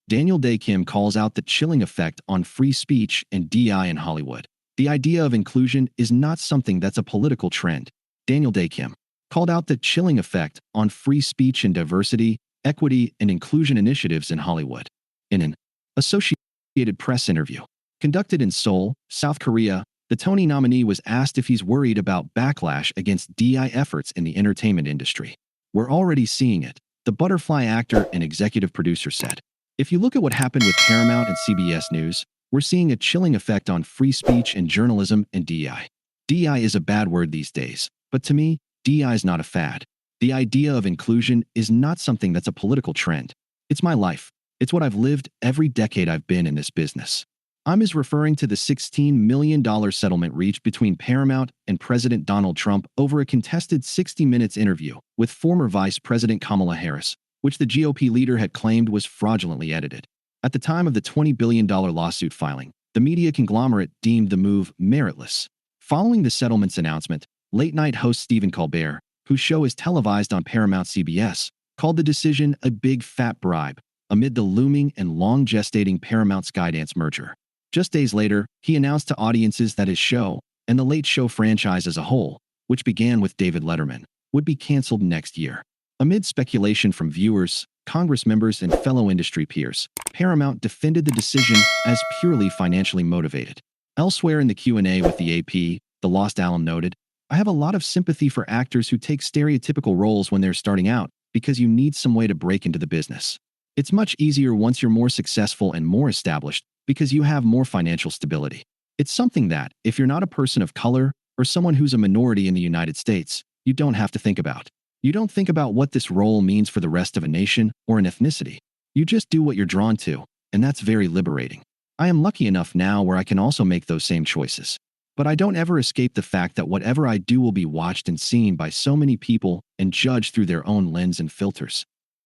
Daniel Dae Kim calls out the chilling effect on free speech and DEI in Hollywood. The idea of inclusion is not something that's a political trend. Daniel Dae Kim called out the chilling effect on free speech and diversity, equity, and inclusion initiatives in Hollywood. In an Associated Press interview conducted in Seoul, South Korea, the Tony nominee was asked if he's worried about backlash against DEI efforts in the entertainment industry. "We're already seeing it," the Butterfly actor and executive producer said. "If you look at what happened with Paramount and CBS News, we're seeing a chilling effect on free speech and journalism and DEI. DEI is a bad word these days, but to me, DEI is not a fad. The idea of inclusion is not something that's a political trend. It's my life. It's what I've lived every decade I've been in this business." I'm referring to the $16 million settlement reached between Paramount and President Donald Trump over a contested 60 Minutes interview with former Vice President Kamala Harris, which the GOP leader had claimed was fraudulently edited. At the time of the $20 billion lawsuit filing, the media conglomerate deemed the move meritless. Following the settlement's announcement, late-night host Stephen Colbert, whose show is televised on Paramount CBS, called the decision a big fat bribe amid the looming and long-gestating Paramount-Skydance merger. Just days later, he announced to audiences that his show, and the Late Show franchise as a whole, which began with David Letterman, would be canceled next year. Amid speculation from viewers, Congress members, and fellow industry peers, Paramount defended the decision as purely financially motivated. Elsewhere in the Q&A with the AP, the Lost Alum noted, "I have a lot of sympathy for actors who take stereotypical roles when they're starting out because you need some way to break into the business. It's much easier once you're more successful and more established because you have more financial stability. It's something that, if you're not a person of color or someone who's a minority in the United States, you don't have to think about. You don't think about what this role means for the rest of a nation or an ethnicity. You just do what you're drawn to, and that's very liberating. I am lucky enough now where I can also make those same choices. But I don't ever escape the fact that whatever I do will be watched and seen by so many people and judged through their own lens and filters.